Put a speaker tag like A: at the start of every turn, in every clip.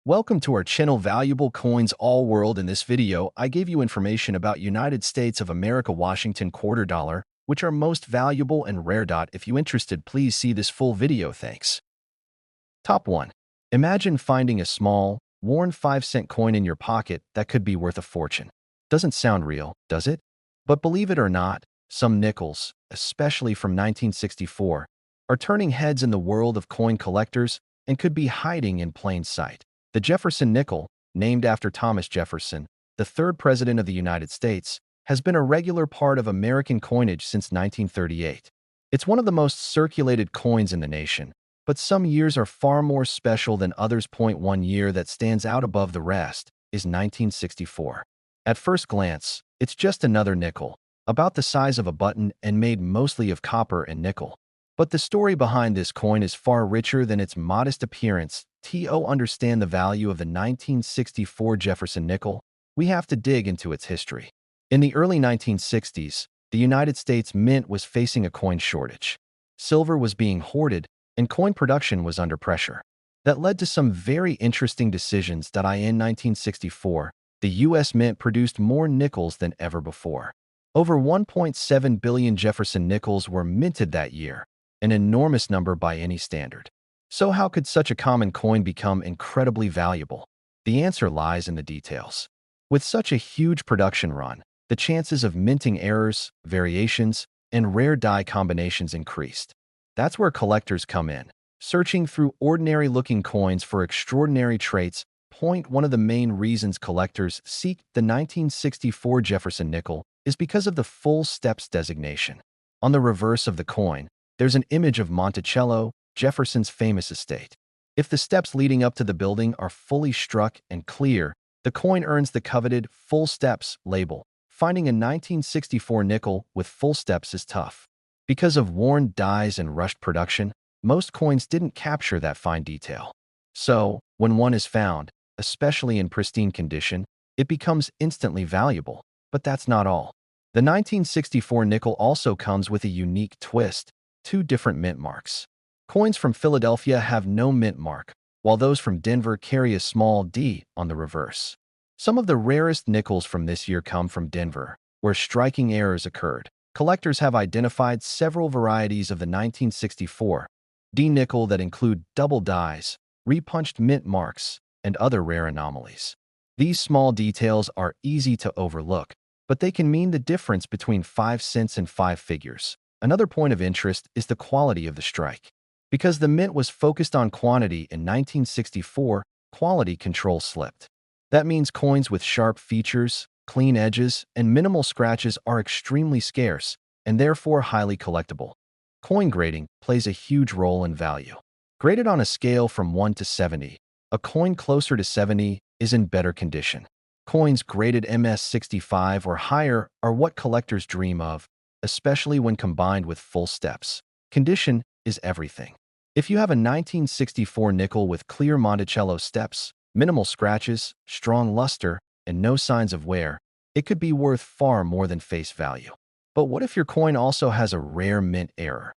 A: Welcome to our channel Valuable Coins All World. In this video, I gave you information about United States of America Washington quarter dollar, which are most valuable and rare. If you interested, please see this full video. Thanks. Top 1. Imagine finding a small, worn 5-cent coin in your pocket that could be worth a fortune. Doesn't sound real, does it? But believe it or not, some nickels, especially from 1964, are turning heads in the world of coin collectors and could be hiding in plain sight. The Jefferson nickel, named after Thomas Jefferson, the third president of the United States, has been a regular part of American coinage since 1938. It's one of the most circulated coins in the nation, but some years are far more special than others. One year that stands out above the rest is 1964. At first glance, it's just another nickel, about the size of a button and made mostly of copper and nickel. But the story behind this coin is far richer than its modest appearance. To understand the value of the 1964 Jefferson nickel, we have to dig into its history. In the early 1960s, the United States Mint was facing a coin shortage. Silver was being hoarded, and coin production was under pressure. That led to some very interesting decisions. In 1964, the U.S. Mint produced more nickels than ever before. Over 1.7 billion Jefferson nickels were minted that year, an enormous number by any standard. So how could such a common coin become incredibly valuable? The answer lies in the details. With such a huge production run, the chances of minting errors, variations, and rare die combinations increased. That's where collectors come in, searching through ordinary-looking coins for extraordinary traits. One of the main reasons collectors seek the 1964 Jefferson nickel is because of the full steps designation. On the reverse of the coin, there's an image of Monticello Jefferson's famous estate. If the steps leading up to the building are fully struck and clear, the coin earns the coveted full steps label. Finding a 1964 nickel with full steps is tough. Because of worn dies and rushed production, most coins didn't capture that fine detail. So, when one is found, especially in pristine condition, it becomes instantly valuable. But that's not all. The 1964 nickel also comes with a unique twist: 2 different mint marks. Coins from Philadelphia have no mint mark, while those from Denver carry a small D on the reverse. Some of the rarest nickels from this year come from Denver, where striking errors occurred. Collectors have identified several varieties of the 1964 D nickel that include double dies, repunched mint marks, and other rare anomalies. These small details are easy to overlook, but they can mean the difference between 5 cents and 5 figures. Another point of interest is the quality of the strike. Because the mint was focused on quantity in 1964, quality control slipped. That means coins with sharp features, clean edges, and minimal scratches are extremely scarce and therefore highly collectible. Coin grading plays a huge role in value. Graded on a scale from 1 to 70, a coin closer to 70 is in better condition. Coins graded MS65 or higher are what collectors dream of, especially when combined with full steps. Condition is everything. If you have a 1964 nickel with clear Monticello steps, minimal scratches, strong luster, and no signs of wear, it could be worth far more than face value. But what if your coin also has a rare mint error?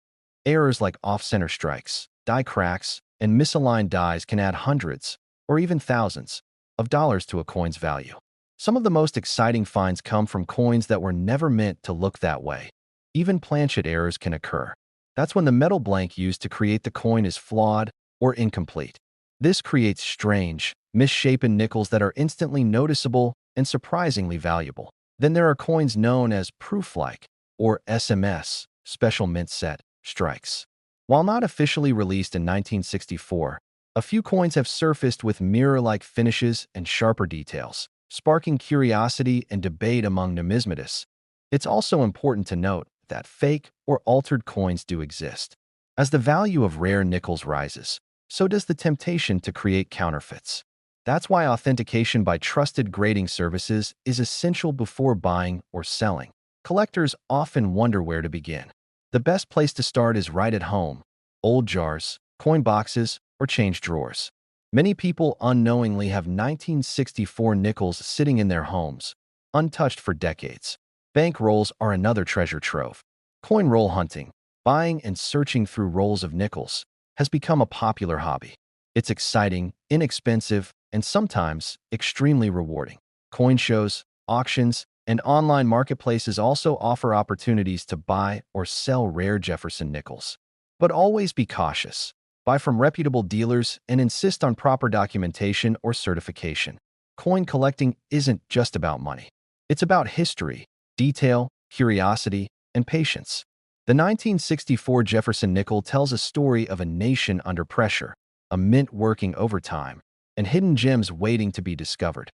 A: Errors like off-center strikes, die cracks, and misaligned dies can add hundreds, or even thousands, of dollars to a coin's value. Some of the most exciting finds come from coins that were never meant to look that way. Even planchet errors can occur. That's when the metal blank used to create the coin is flawed or incomplete. This creates strange, misshapen nickels that are instantly noticeable and surprisingly valuable. Then there are coins known as proof-like, or SMS, special mint set, strikes. While not officially released in 1964, a few coins have surfaced with mirror-like finishes and sharper details, sparking curiosity and debate among numismatists. It's also important to note that fake or altered coins do exist. As the value of rare nickels rises, so does the temptation to create counterfeits. That's why authentication by trusted grading services is essential before buying or selling. Collectors often wonder where to begin. The best place to start is right at home: old jars, coin boxes, or change drawers. Many people unknowingly have 1964 nickels sitting in their homes, untouched for decades. Bank rolls are another treasure trove. Coin roll hunting, buying and searching through rolls of nickels, has become a popular hobby. It's exciting, inexpensive, and sometimes extremely rewarding. Coin shows, auctions, and online marketplaces also offer opportunities to buy or sell rare Jefferson nickels. But always be cautious. Buy from reputable dealers and insist on proper documentation or certification. Coin collecting isn't just about money. It's about history, detail, curiosity, and patience. The 1964 Jefferson nickel tells a story of a nation under pressure, a mint working overtime, and hidden gems waiting to be discovered.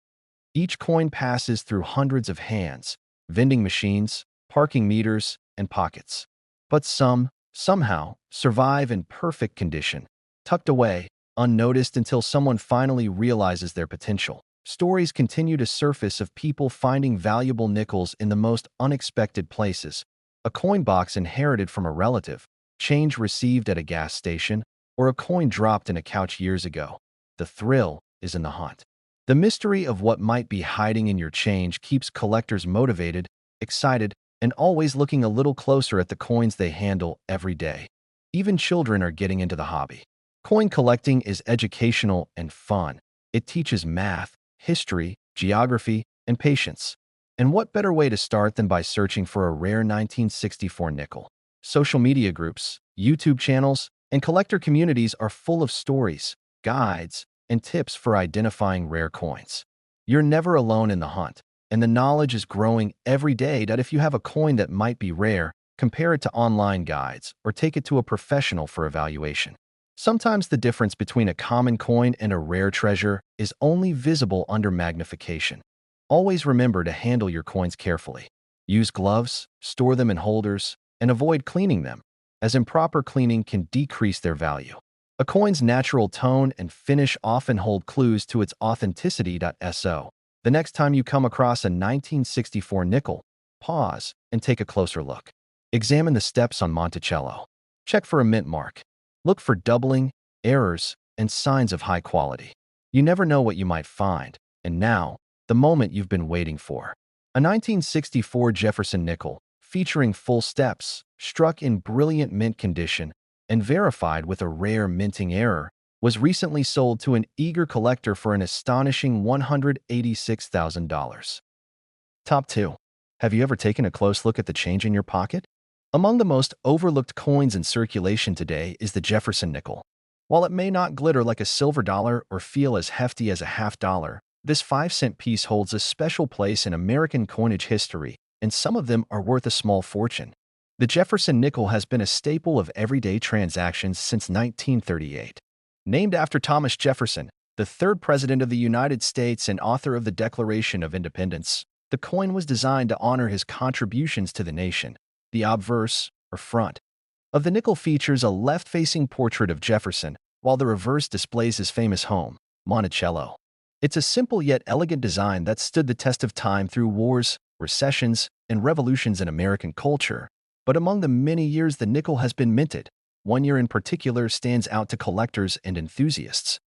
A: Each coin passes through hundreds of hands, vending machines, parking meters, and pockets. But some, somehow, survive in perfect condition, tucked away, unnoticed until someone finally realizes their potential. Stories continue to surface of people finding valuable nickels in the most unexpected places. A coin box inherited from a relative, change received at a gas station, or a coin dropped in a couch years ago. The thrill is in the hunt. The mystery of what might be hiding in your change keeps collectors motivated, excited, and always looking a little closer at the coins they handle every day. Even children are getting into the hobby. Coin collecting is educational and fun. It teaches math, history, geography, and patience. And what better way to start than by searching for a rare 1964 nickel? Social media groups, YouTube channels, and collector communities are full of stories, guides, and tips for identifying rare coins. You're never alone in the hunt, and the knowledge is growing every day that if you have a coin that might be rare, compare it to online guides or take it to a professional for evaluation. Sometimes the difference between a common coin and a rare treasure is only visible under magnification. Always remember to handle your coins carefully. Use gloves, store them in holders, and avoid cleaning them, as improper cleaning can decrease their value. A coin's natural tone and finish often hold clues to its authenticity. So, the next time you come across a 1964 nickel, pause and take a closer look. Examine the steps on Monticello. Check for a mint mark. Look for doubling, errors, and signs of high quality. You never know what you might find, and now, the moment you've been waiting for. A 1964 Jefferson nickel, featuring full steps, struck in brilliant mint condition, and verified with a rare minting error, was recently sold to an eager collector for an astonishing $186,000. Top 2. Have you ever taken a close look at the change in your pocket? Among the most overlooked coins in circulation today is the Jefferson nickel. While it may not glitter like a silver dollar or feel as hefty as a half dollar, this 5-cent piece holds a special place in American coinage history, and some of them are worth a small fortune. The Jefferson nickel has been a staple of everyday transactions since 1938. Named after Thomas Jefferson, the third president of the United States and author of the Declaration of Independence, the coin was designed to honor his contributions to the nation. The obverse, or front, of the nickel features a left-facing portrait of Jefferson, while the reverse displays his famous home, Monticello. It's a simple yet elegant design that stood the test of time through wars, recessions, and revolutions in American culture. But among the many years the nickel has been minted, one year in particular stands out to collectors and enthusiasts.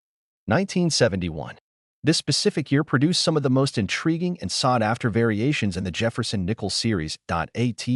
A: 1971. This specific year produced some of the most intriguing and sought-after variations in the Jefferson nickel series. At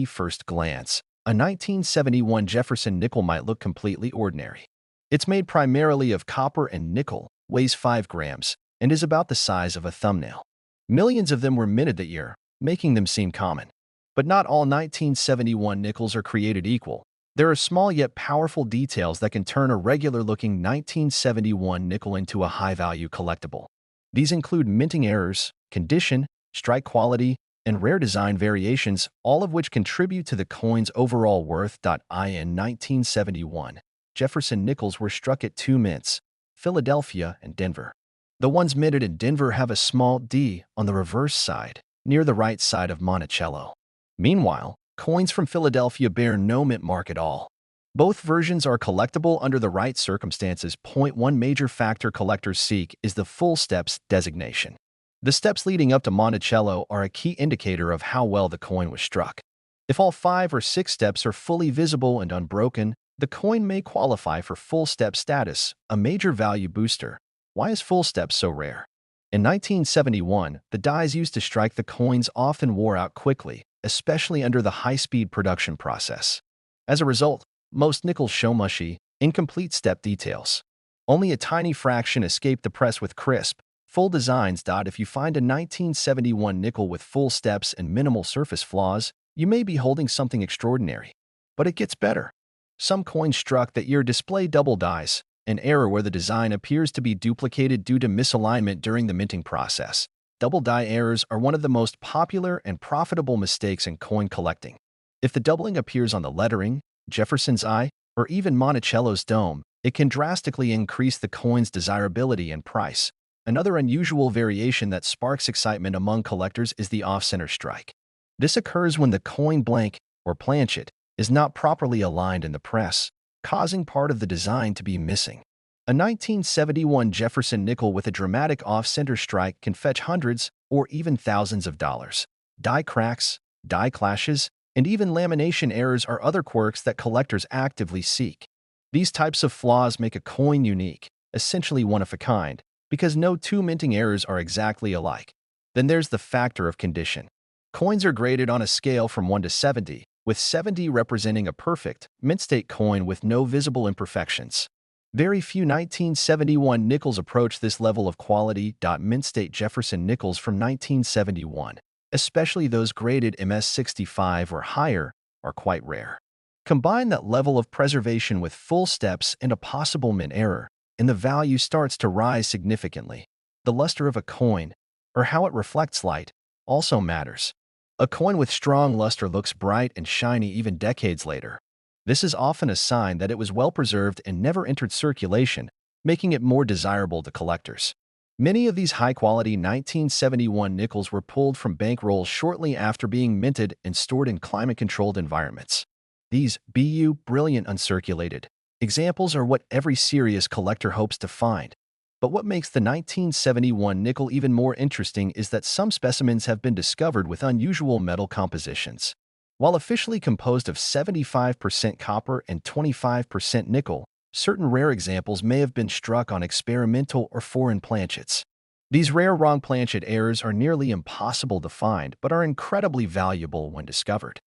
A: first glance, a 1971 Jefferson nickel might look completely ordinary. It's made primarily of copper and nickel, weighs 5 grams, and is about the size of a thumbnail. Millions of them were minted that year, making them seem common. But not all 1971 nickels are created equal. There are small yet powerful details that can turn a regular-looking 1971 nickel into a high-value collectible. These include minting errors, condition, strike quality, and rare design variations, all of which contribute to the coin's overall worth. In 1971, Jefferson nickels were struck at 2 mints, Philadelphia and Denver. The ones minted in Denver have a small D on the reverse side, near the right side of Monticello. Meanwhile, coins from Philadelphia bear no mint mark at all. Both versions are collectible under the right circumstances. One major factor collectors seek is the full steps designation. The steps leading up to Monticello are a key indicator of how well the coin was struck. If all 5 or 6 steps are fully visible and unbroken, the coin may qualify for full step status, a major value booster. Why is full step so rare? In 1971, the dies used to strike the coins often wore out quickly, especially under the high-speed production process. As a result, most nickels show mushy, incomplete step details. Only a tiny fraction escape the press with crisp, Full designs. If you find a 1971 nickel with full steps and minimal surface flaws, you may be holding something extraordinary. But it gets better. Some coins struck that year display double dies, an error where the design appears to be duplicated due to misalignment during the minting process. Double die errors are one of the most popular and profitable mistakes in coin collecting. If the doubling appears on the lettering, Jefferson's eye, or even Monticello's dome, it can drastically increase the coin's desirability and price. Another unusual variation that sparks excitement among collectors is the off-center strike. This occurs when the coin blank, or planchet, is not properly aligned in the press, causing part of the design to be missing. A 1971 Jefferson nickel with a dramatic off-center strike can fetch hundreds or even thousands of dollars. Die cracks, die clashes, and even lamination errors are other quirks that collectors actively seek. These types of flaws make a coin unique, essentially one of a kind, because no two minting errors are exactly alike. Then there's the factor of condition. Coins are graded on a scale from 1 to 70, with 70 representing a perfect, mint-state coin with no visible imperfections. Very few 1971 nickels approach this level of quality. Mint-state Jefferson nickels from 1971, especially those graded MS65 or higher, are quite rare. Combine that level of preservation with full steps and a possible mint error, and the value starts to rise significantly. The luster of a coin, or how it reflects light, also matters. A coin with strong luster looks bright and shiny even decades later. This is often a sign that it was well preserved and never entered circulation, making it more desirable to collectors. Many of these high-quality 1971 nickels were pulled from bankrolls shortly after being minted and stored in climate-controlled environments. These brilliant uncirculated examples are what every serious collector hopes to find. But what makes the 1971 nickel even more interesting is that some specimens have been discovered with unusual metal compositions. While officially composed of 75% copper and 25% nickel, certain rare examples may have been struck on experimental or foreign planchets. These rare wrong planchet errors are nearly impossible to find but are incredibly valuable when discovered.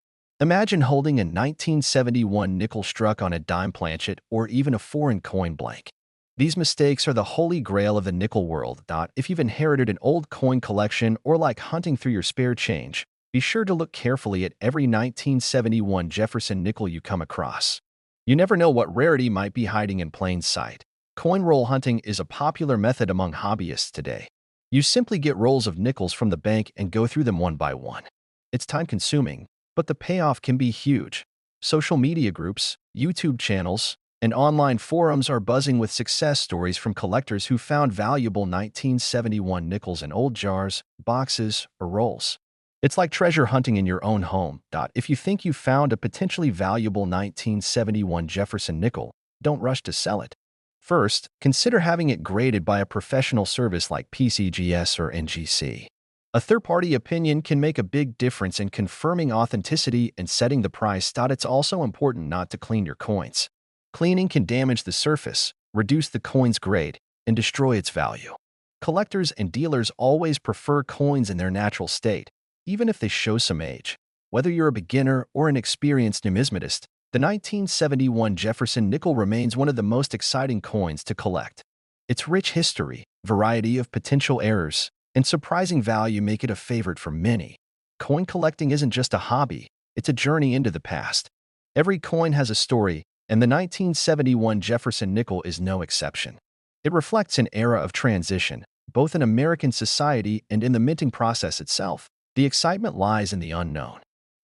A: Imagine holding a 1971 nickel struck on a dime planchet or even a foreign coin blank. These mistakes are the holy grail of the nickel world. If you've inherited an old coin collection or like hunting through your spare change, be sure to look carefully at every 1971 Jefferson nickel you come across. You never know what rarity might be hiding in plain sight. Coin roll hunting is a popular method among hobbyists today. You simply get rolls of nickels from the bank and go through them one by one. It's time-consuming, but the payoff can be huge. Social media groups, YouTube channels, and online forums are buzzing with success stories from collectors who found valuable 1971 nickels in old jars, boxes, or rolls. It's like treasure hunting in your own home. If you think you found a potentially valuable 1971 Jefferson nickel, don't rush to sell it. First, consider having it graded by a professional service like PCGS or NGC. A third-party opinion can make a big difference in confirming authenticity and setting the price. It's also important not to clean your coins. Cleaning can damage the surface, reduce the coin's grade, and destroy its value. Collectors and dealers always prefer coins in their natural state, even if they show some age. Whether you're a beginner or an experienced numismatist, the 1971 Jefferson nickel remains one of the most exciting coins to collect. Its rich history, variety of potential errors, and surprising value make it a favorite for many. Coin collecting isn't just a hobby, it's a journey into the past. Every coin has a story, and the 1971 Jefferson nickel is no exception. It reflects an era of transition, both in American society and in the minting process itself. The excitement lies in the unknown.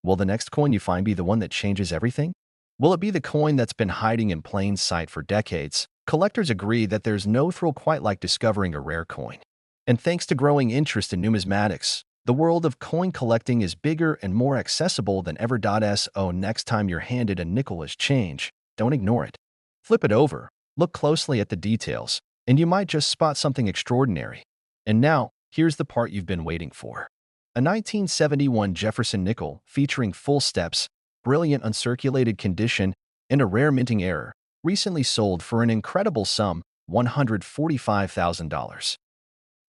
A: Will the next coin you find be the one that changes everything? Will it be the coin that's been hiding in plain sight for decades? Collectors agree that there's no thrill quite like discovering a rare coin. And thanks to growing interest in numismatics, the world of coin collecting is bigger and more accessible than ever. So next time you're handed a nickel as change, don't ignore it. Flip it over, look closely at the details, and you might just spot something extraordinary. And now, here's the part you've been waiting for. A 1971 Jefferson nickel featuring full steps, brilliant uncirculated condition, and a rare minting error, recently sold for an incredible sum, $145,000.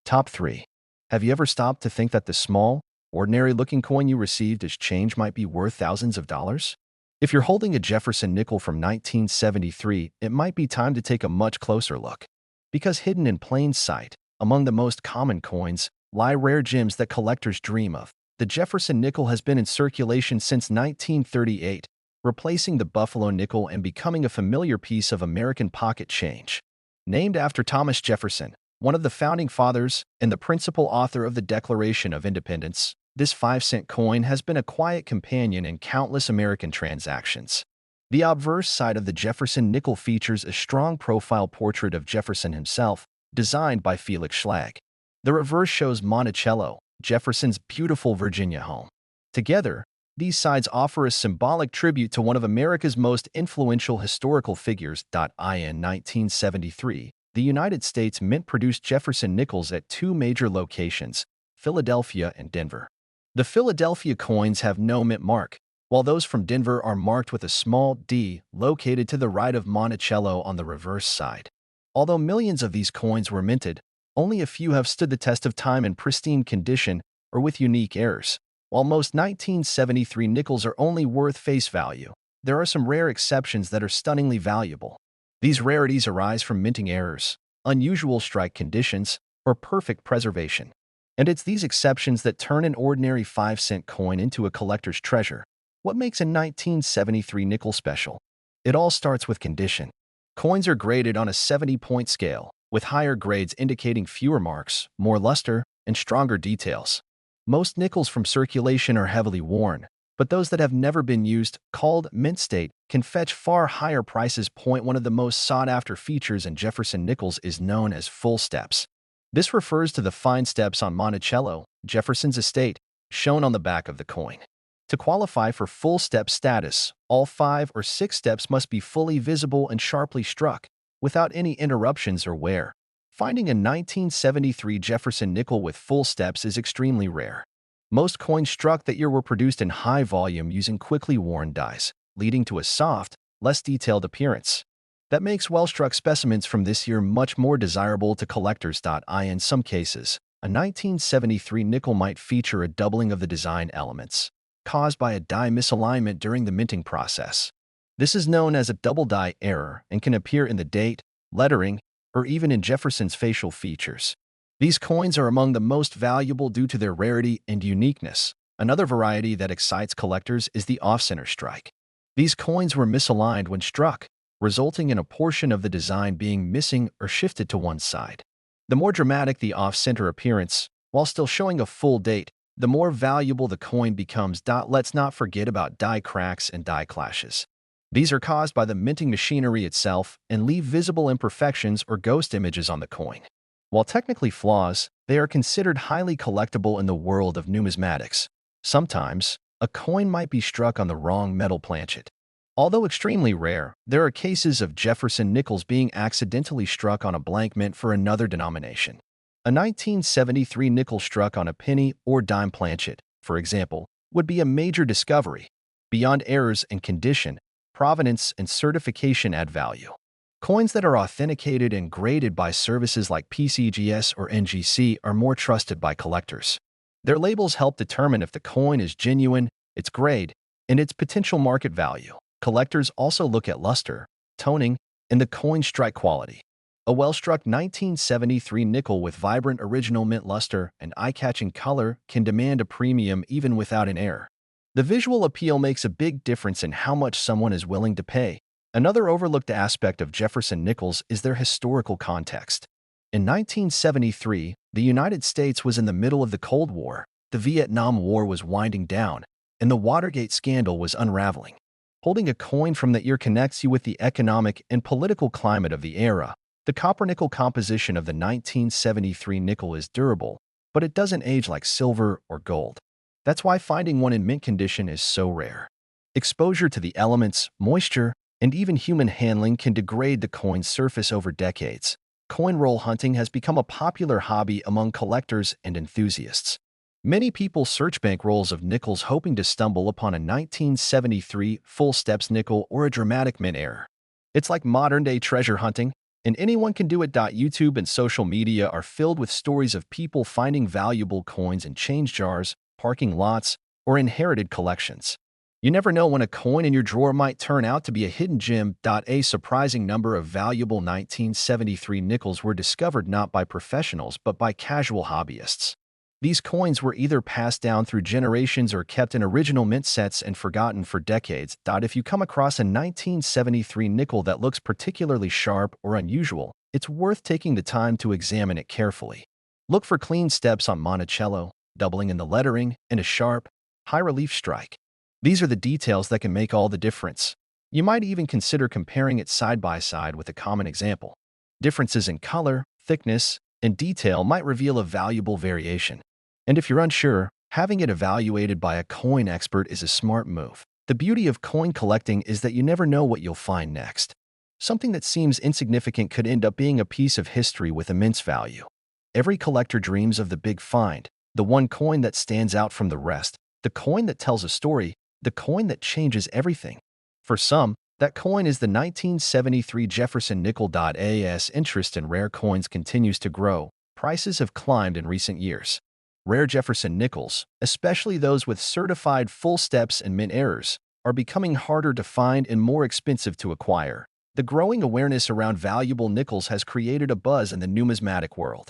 A: Top 3. Have you ever stopped to think that the small, ordinary-looking coin you received as change might be worth thousands of dollars? If you're holding a Jefferson nickel from 1973, it might be time to take a much closer look. Because hidden in plain sight, Among the most common coins lie rare gems that collectors dream of. The Jefferson nickel has been in circulation since 1938, replacing the Buffalo nickel and becoming a familiar piece of American pocket change. Named after Thomas Jefferson, one of the founding fathers and the principal author of the Declaration of Independence, this 5-cent coin has been a quiet companion in countless American transactions. The obverse side of the Jefferson nickel features a strong profile portrait of Jefferson himself, designed by Felix Schlag. The reverse shows Monticello, Jefferson's beautiful Virginia home. Together, these sides offer a symbolic tribute to one of America's most influential historical figures. In 1973, the United States Mint produced Jefferson nickels at two major locations, Philadelphia and Denver. The Philadelphia coins have no mint mark, while those from Denver are marked with a small D located to the right of Monticello on the reverse side. Although millions of these coins were minted, only a few have stood the test of time in pristine condition or with unique errors. While most 1973 nickels are only worth face value, there are some rare exceptions that are stunningly valuable. These rarities arise from minting errors, unusual strike conditions, or perfect preservation. And it's these exceptions that turn an ordinary 5-cent coin into a collector's treasure. What makes a 1973 nickel special? It all starts with condition. Coins are graded on a 70-point scale, with higher grades indicating fewer marks, more luster, and stronger details. Most nickels from circulation are heavily worn, but those that have never been used, called mint state, can fetch far higher prices. One of the most sought-after features in Jefferson nickels is known as full steps. This refers to the fine steps on Monticello, Jefferson's estate, shown on the back of the coin. To qualify for full step status, all 5 or 6 steps must be fully visible and sharply struck, without any interruptions or wear. Finding a 1973 Jefferson nickel with full steps is extremely rare. Most coins struck that year were produced in high volume using quickly worn dies, leading to a soft, less detailed appearance. That makes well-struck specimens from this year much more desirable to collectors. In some cases, a 1973 nickel might feature a doubling of the design elements, caused by a die misalignment during the minting process. This is known as a double die error and can appear in the date, lettering, or even in Jefferson's facial features. These coins are among the most valuable due to their rarity and uniqueness. Another variety that excites collectors is the off-center strike. These coins were misaligned when struck, resulting in a portion of the design being missing or shifted to one side. The more dramatic the off-center appearance, while still showing a full date, the more valuable the coin becomes. Let's not forget about die cracks and die clashes. These are caused by the minting machinery itself and leave visible imperfections or ghost images on the coin. While technically flaws, they are considered highly collectible in the world of numismatics. Sometimes, a coin might be struck on the wrong metal planchet. Although extremely rare, there are cases of Jefferson nickels being accidentally struck on a blank mint for another denomination. A 1973 nickel struck on a penny or dime planchet, for example, would be a major discovery. Beyond errors in condition, provenance and certification add value. Coins that are authenticated and graded by services like PCGS or NGC are more trusted by collectors. Their labels help determine if the coin is genuine, its grade, and its potential market value. Collectors also look at luster, toning, and the coin strike quality. A well-struck 1973 nickel with vibrant original mint luster and eye-catching color can demand a premium even without an error. The visual appeal makes a big difference in how much someone is willing to pay. Another overlooked aspect of Jefferson nickels is their historical context. In 1973, the United States was in the middle of the Cold War, the Vietnam War was winding down, and the Watergate scandal was unraveling. Holding a coin from that year connects you with the economic and political climate of the era. The copper-nickel composition of the 1973 nickel is durable, but it doesn't age like silver or gold. That's why finding one in mint condition is so rare. Exposure to the elements, moisture, and even human handling can degrade the coin's surface over decades. Coin roll hunting has become a popular hobby among collectors and enthusiasts. Many people search bank rolls of nickels hoping to stumble upon a 1973 full steps nickel or a dramatic mint error. It's like modern-day treasure hunting, and anyone can do it. YouTube and social media are filled with stories of people finding valuable coins in change jars, parking lots, or inherited collections. You never know when a coin in your drawer might turn out to be a hidden gem. A surprising number of valuable 1973 nickels were discovered not by professionals but by casual hobbyists. These coins were either passed down through generations or kept in original mint sets and forgotten for decades. If you come across a 1973 nickel that looks particularly sharp or unusual, it's worth taking the time to examine it carefully. Look for clean steps on Monticello, doubling in the lettering, and a sharp, high-relief strike. These are the details that can make all the difference. You might even consider comparing it side by side with a common example. Differences in color, thickness, and detail might reveal a valuable variation. And if you're unsure, having it evaluated by a coin expert is a smart move. The beauty of coin collecting is that you never know what you'll find next. Something that seems insignificant could end up being a piece of history with immense value. Every collector dreams of the big find, the one coin that stands out from the rest, the coin that tells a story, the coin that changes everything. For some, that coin is the 1973 Jefferson nickel. As interest in rare coins continues to grow, prices have climbed in recent years. Rare Jefferson nickels, especially those with certified full steps and mint errors, are becoming harder to find and more expensive to acquire. The growing awareness around valuable nickels has created a buzz in the numismatic world.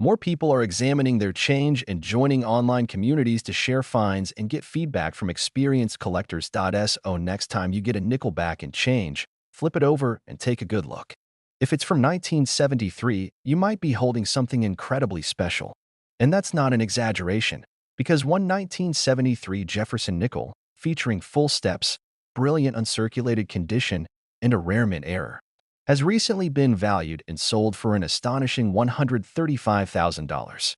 A: More people are examining their change and joining online communities to share finds and get feedback from experienced collectors. Next time you get a nickel back in change, flip it over and take a good look. If it's from 1973, you might be holding something incredibly special. And that's not an exaggeration, because one 1973 Jefferson nickel, featuring full steps, brilliant uncirculated condition, and a rare mint error, has recently been valued and sold for an astonishing $135,000.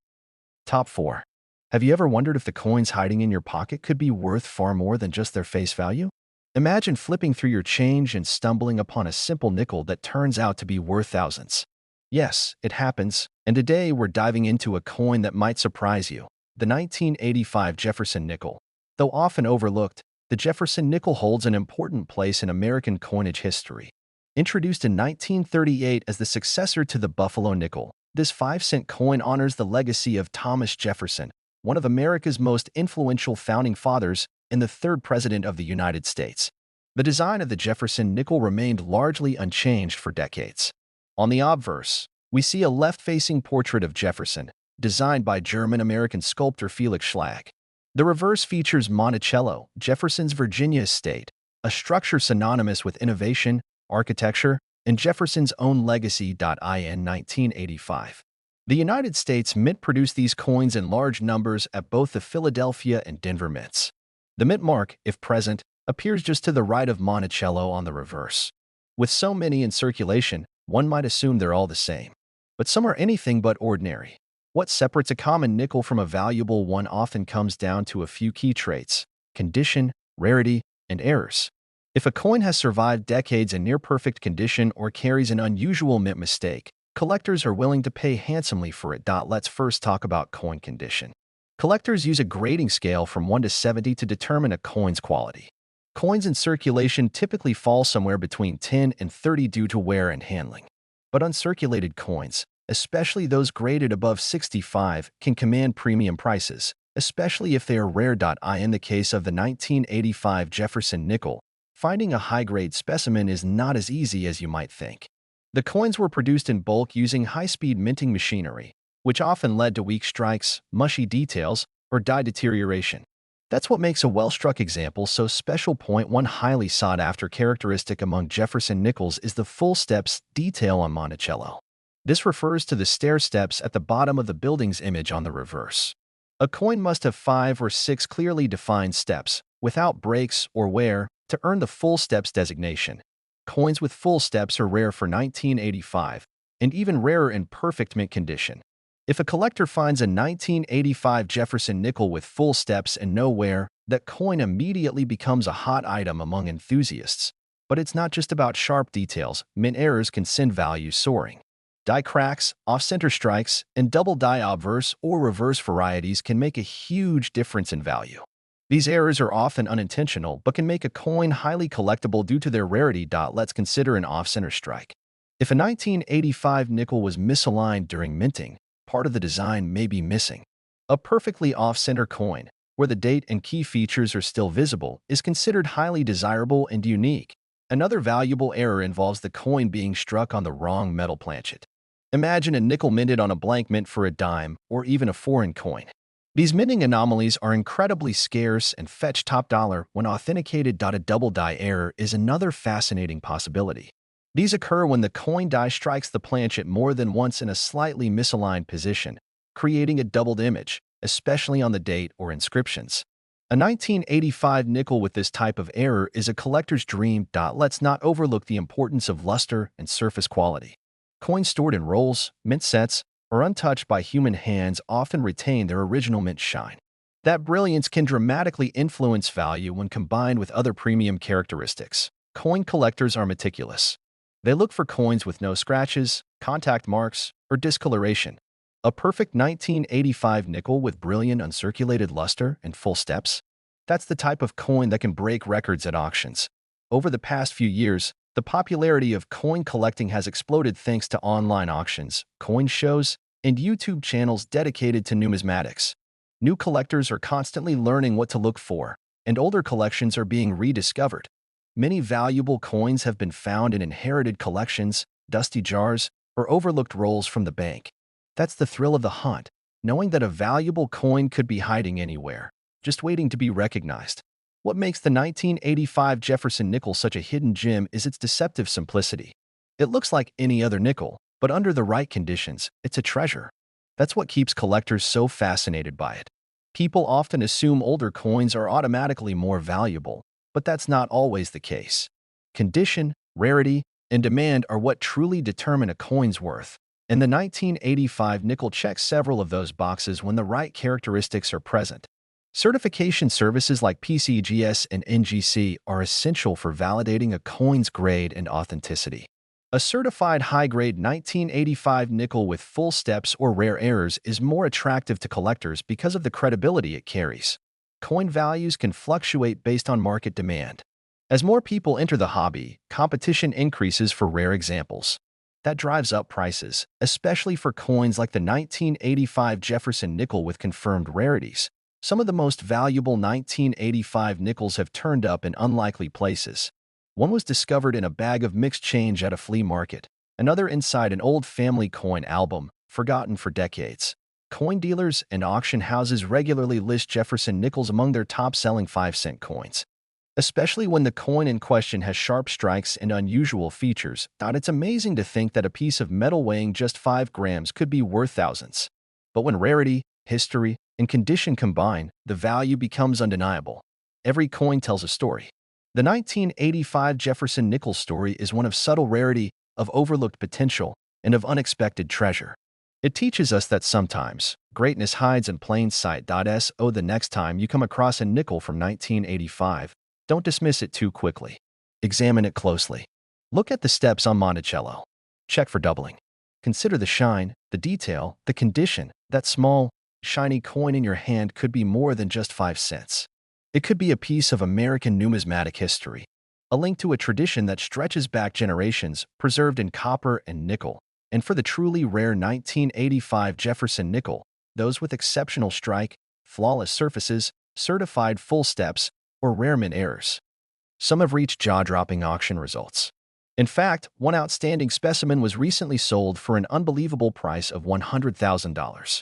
A: Top 4. Have you ever wondered if the coins hiding in your pocket could be worth far more than just their face value? Imagine flipping through your change and stumbling upon a simple nickel that turns out to be worth thousands. Yes, it happens, and today we're diving into a coin that might surprise you, the 1985 Jefferson nickel. Though often overlooked, the Jefferson nickel holds an important place in American coinage history. Introduced in 1938 as the successor to the Buffalo nickel, this 5-cent coin honors the legacy of Thomas Jefferson, one of America's most influential founding fathers and the third president of the United States. The design of the Jefferson nickel remained largely unchanged for decades. On the obverse, we see a left-facing portrait of Jefferson, designed by German-American sculptor Felix Schlag. The reverse features Monticello, Jefferson's Virginia estate, a structure synonymous with innovation, architecture, and Jefferson's own legacy. In 1985, the United States Mint produced these coins in large numbers at both the Philadelphia and Denver mints. The mint mark, if present, appears just to the right of Monticello on the reverse. With so many in circulation, one might assume they're all the same. But some are anything but ordinary. What separates a common nickel from a valuable one often comes down to a few key traits: condition, rarity, and errors. If a coin has survived decades in near-perfect condition or carries an unusual mint mistake, collectors are willing to pay handsomely for it. Let's first talk about coin condition. Collectors use a grading scale from 1 to 70 to determine a coin's quality. Coins in circulation typically fall somewhere between 10 and 30 due to wear and handling. But uncirculated coins, especially those graded above 65, can command premium prices, especially if they are rare. In the case of the 1985 Jefferson nickel, finding a high-grade specimen is not as easy as you might think. The coins were produced in bulk using high-speed minting machinery, which often led to weak strikes, mushy details, or die deterioration. That's what makes a well-struck example so special. One highly sought-after characteristic among Jefferson nickels is the full steps detail on Monticello. This refers to the stair steps at the bottom of the building's image on the reverse. A coin must have 5 or 6 clearly defined steps, without breaks or wear, to earn the full steps designation. Coins with full steps are rare for 1985, and even rarer in perfect mint condition. If a collector finds a 1985 Jefferson nickel with full steps and no wear, that coin immediately becomes a hot item among enthusiasts. But it's not just about sharp details. Mint errors can send values soaring. Die cracks, off-center strikes, and double die obverse or reverse varieties can make a huge difference in value. These errors are often unintentional but can make a coin highly collectible due to their rarity. Let's consider an off-center strike. If a 1985 nickel was misaligned during minting, part of the design may be missing. A perfectly off-center coin, where the date and key features are still visible, is considered highly desirable and unique. Another valuable error involves the coin being struck on the wrong metal planchet. Imagine a nickel minted on a blank mint for a dime, or even a foreign coin. These minting anomalies are incredibly scarce and fetch top dollar when authenticated. A double die error is another fascinating possibility. These occur when the coin die strikes the planchet more than once in a slightly misaligned position, creating a doubled image, especially on the date or inscriptions. A 1985 nickel with this type of error is a collector's dream. Let's not overlook the importance of luster and surface quality. Coins stored in rolls, mint sets, or untouched by human hands often retain their original mint shine. That brilliance can dramatically influence value when combined with other premium characteristics. Coin collectors are meticulous. They look for coins with no scratches, contact marks, or discoloration. A perfect 1985 nickel with brilliant uncirculated luster and full steps? That's the type of coin that can break records at auctions. Over the past few years, the popularity of coin collecting has exploded thanks to online auctions, coin shows, and YouTube channels dedicated to numismatics. New collectors are constantly learning what to look for, and older collections are being rediscovered. Many valuable coins have been found in inherited collections, dusty jars, or overlooked rolls from the bank. That's the thrill of the hunt, knowing that a valuable coin could be hiding anywhere, just waiting to be recognized. What makes the 1985 Jefferson nickel such a hidden gem is its deceptive simplicity. It looks like any other nickel, but under the right conditions, it's a treasure. That's what keeps collectors so fascinated by it. People often assume older coins are automatically more valuable, but that's not always the case. Condition, rarity, and demand are what truly determine a coin's worth, and the 1985 nickel checks several of those boxes when the right characteristics are present. Certification services like PCGS and NGC are essential for validating a coin's grade and authenticity. A certified high-grade 1985 nickel with full steps or rare errors is more attractive to collectors because of the credibility it carries. Coin values can fluctuate based on market demand. As more people enter the hobby, competition increases for rare examples. That drives up prices, especially for coins like the 1985 Jefferson nickel with confirmed rarities. Some of the most valuable 1985 nickels have turned up in unlikely places. One was discovered in a bag of mixed change at a flea market, another inside an old family coin album, forgotten for decades. Coin dealers and auction houses regularly list Jefferson nickels among their top-selling 5-cent coins. Especially when the coin in question has sharp strikes and unusual features. It's amazing to think that a piece of metal weighing just 5 grams could be worth thousands. But when rarity, history, and condition combine, the value becomes undeniable. Every coin tells a story. The 1985 Jefferson nickel story is one of subtle rarity, of overlooked potential, and of unexpected treasure. It teaches us that sometimes, greatness hides in plain sight. So the next time you come across a nickel from 1985, don't dismiss it too quickly. Examine it closely. Look at the steps on Monticello. Check for doubling. Consider the shine, the detail, the condition. That small, shiny coin in your hand could be more than just 5 cents. It could be a piece of American numismatic history, a link to a tradition that stretches back generations, preserved in copper and nickel. And for the truly rare 1985 Jefferson nickel, those with exceptional strike, flawless surfaces, certified full steps, or rare mint errors. Some have reached jaw-dropping auction results. In fact, one outstanding specimen was recently sold for an unbelievable price of $100,000.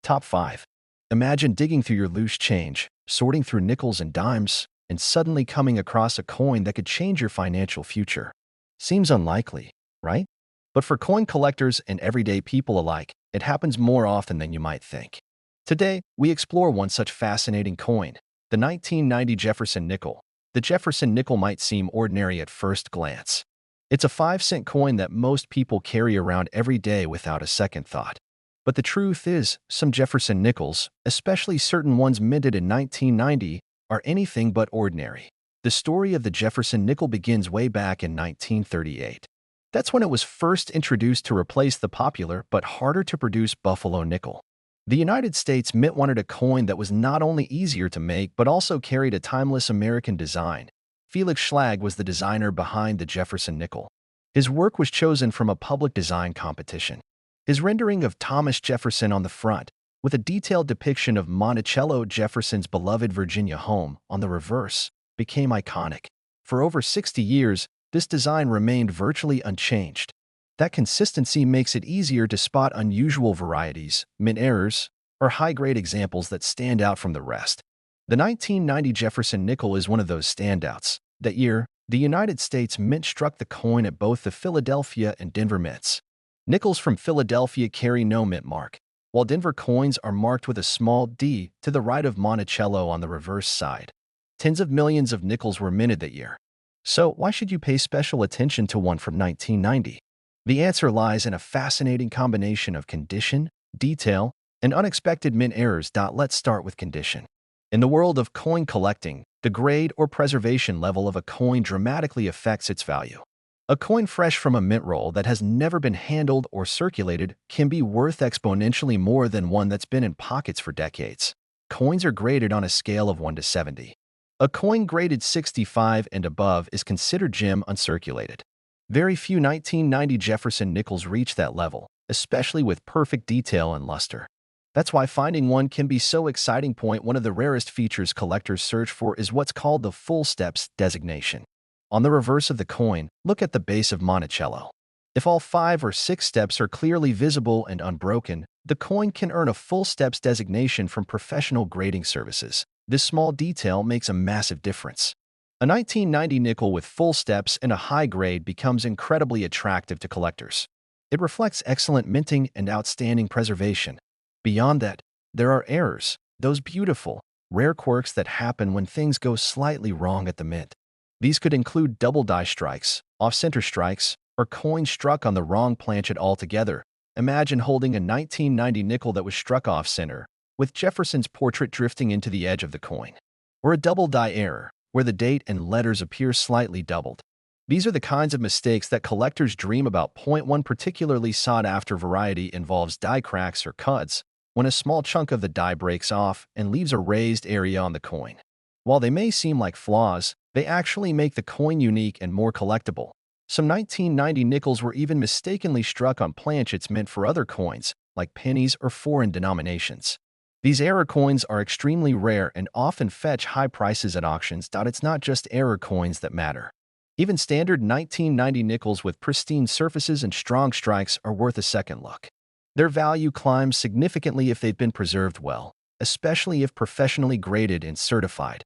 A: Top 5. Imagine digging through your loose change, sorting through nickels and dimes, and suddenly coming across a coin that could change your financial future. Seems unlikely, right? But for coin collectors and everyday people alike, it happens more often than you might think. Today, we explore one such fascinating coin, the 1990 Jefferson nickel. The Jefferson nickel might seem ordinary at first glance. It's a 5-cent coin that most people carry around every day without a second thought. But the truth is, some Jefferson nickels, especially certain ones minted in 1990, are anything but ordinary. The story of the Jefferson nickel begins way back in 1938. That's when it was first introduced to replace the popular but harder to produce Buffalo nickel. The United States Mint wanted a coin that was not only easier to make but also carried a timeless American design. Felix Schlag was the designer behind the Jefferson nickel. His work was chosen from a public design competition. His rendering of Thomas Jefferson on the front, with a detailed depiction of Monticello Jefferson's beloved Virginia home on the reverse, became iconic. For over 60 years, this design remained virtually unchanged. That consistency makes it easier to spot unusual varieties, mint errors, or high-grade examples that stand out from the rest. The 1990 Jefferson nickel is one of those standouts. That year, the United States Mint struck the coin at both the Philadelphia and Denver mints. Nickels from Philadelphia carry no mint mark, while Denver coins are marked with a small d to the right of Monticello on the reverse side. Tens of millions of nickels were minted that year. So why should you pay special attention to one from 1990? The answer lies in a fascinating combination of condition, detail, and unexpected mint errors. Let's start with condition. In the world of coin collecting, the grade or preservation level of a coin dramatically affects its value. A coin fresh from a mint roll that has never been handled or circulated can be worth exponentially more than one that's been in pockets for decades. Coins are graded on a scale of 1 to 70. A coin graded 65 and above is considered gem uncirculated. Very few 1990 Jefferson nickels reach that level, especially with perfect detail and luster. That's why finding one can be so exciting. One of the rarest features collectors search for is what's called the full steps designation. On the reverse of the coin, look at the base of Monticello. If all 5 or 6 steps are clearly visible and unbroken, the coin can earn a full steps designation from professional grading services. This small detail makes a massive difference. A 1990 nickel with full steps and a high grade becomes incredibly attractive to collectors. It reflects excellent minting and outstanding preservation. Beyond that, there are errors, those beautiful, rare quirks that happen when things go slightly wrong at the mint. These could include double die strikes, off-center strikes, or coins struck on the wrong planchet altogether. Imagine holding a 1990 nickel that was struck off-center, with Jefferson's portrait drifting into the edge of the coin. Or a double die error, where the date and letters appear slightly doubled. These are the kinds of mistakes that collectors dream about. One particularly sought-after variety involves die cracks or cuts, when a small chunk of the die breaks off and leaves a raised area on the coin. While they may seem like flaws, they actually make the coin unique and more collectible. Some 1990 nickels were even mistakenly struck on planchets meant for other coins, like pennies or foreign denominations. These error coins are extremely rare and often fetch high prices at auctions. It's not just error coins that matter. Even standard 1990 nickels with pristine surfaces and strong strikes are worth a second look. Their value climbs significantly if they've been preserved well, especially if professionally graded and certified.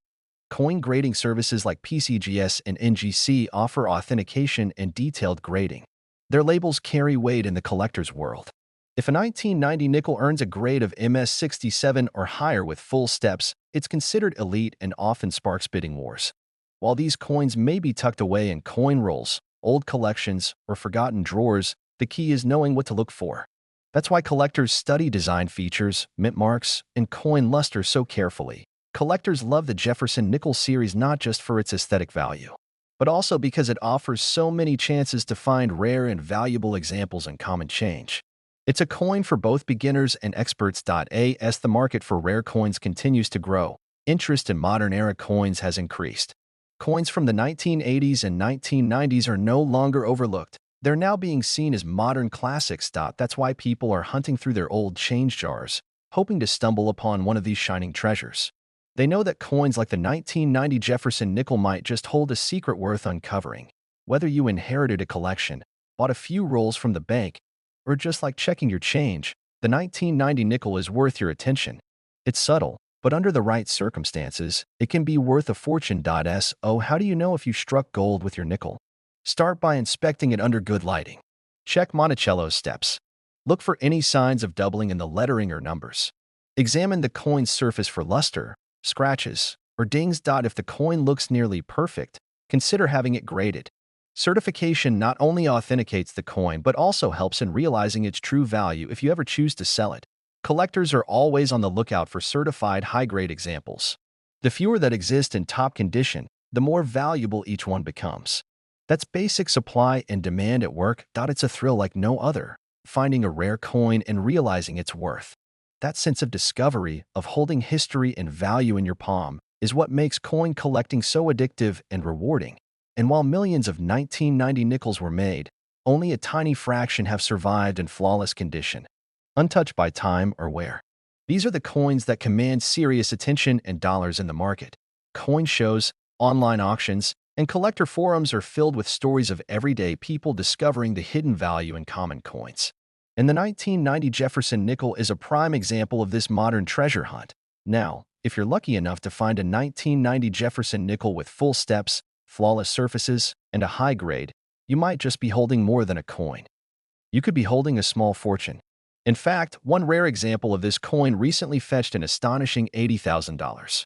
A: Coin grading services like PCGS and NGC offer authentication and detailed grading. Their labels carry weight in the collector's world. If a 1990 nickel earns a grade of MS67 or higher with full steps, it's considered elite and often sparks bidding wars. While these coins may be tucked away in coin rolls, old collections, or forgotten drawers, the key is knowing what to look for. That's why collectors study design features, mint marks, and coin luster so carefully. Collectors love the Jefferson nickel series not just for its aesthetic value, but also because it offers so many chances to find rare and valuable examples in common change. It's a coin for both beginners and experts. As the market for rare coins continues to grow, interest in modern-era coins has increased. Coins from the 1980s and 1990s are no longer overlooked. They're now being seen as modern classics. That's why people are hunting through their old change jars, hoping to stumble upon one of these shining treasures. They know that coins like the 1990 Jefferson nickel might just hold a secret worth uncovering. Whether you inherited a collection, bought a few rolls from the bank, or just like checking your change, the 1990 nickel is worth your attention. It's subtle, but under the right circumstances, it can be worth a fortune. How do you know if you struck gold with your nickel? Start by inspecting it under good lighting. Check Monticello's steps. Look for any signs of doubling in the lettering or numbers. Examine the coin's surface for luster, scratches, or dings. If the coin looks nearly perfect, consider having it graded. Certification not only authenticates the coin but also helps in realizing its true value if you ever choose to sell it. Collectors are always on the lookout for certified high-grade examples. The fewer that exist in top condition, the more valuable each one becomes. That's basic supply and demand at work. It's a thrill like no other, finding a rare coin and realizing its worth. That sense of discovery, of holding history and value in your palm, is what makes coin collecting so addictive and rewarding. And while millions of 1990 nickels were made, only a tiny fraction have survived in flawless condition, untouched by time or wear. These are the coins that command serious attention and dollars in the market. Coin shows, online auctions, and collector forums are filled with stories of everyday people discovering the hidden value in common coins. And the 1990 Jefferson nickel is a prime example of this modern treasure hunt. Now, if you're lucky enough to find a 1990 Jefferson nickel with full steps, flawless surfaces, and a high grade, you might just be holding more than a coin. You could be holding a small fortune. In fact, one rare example of this coin recently fetched an astonishing $80,000.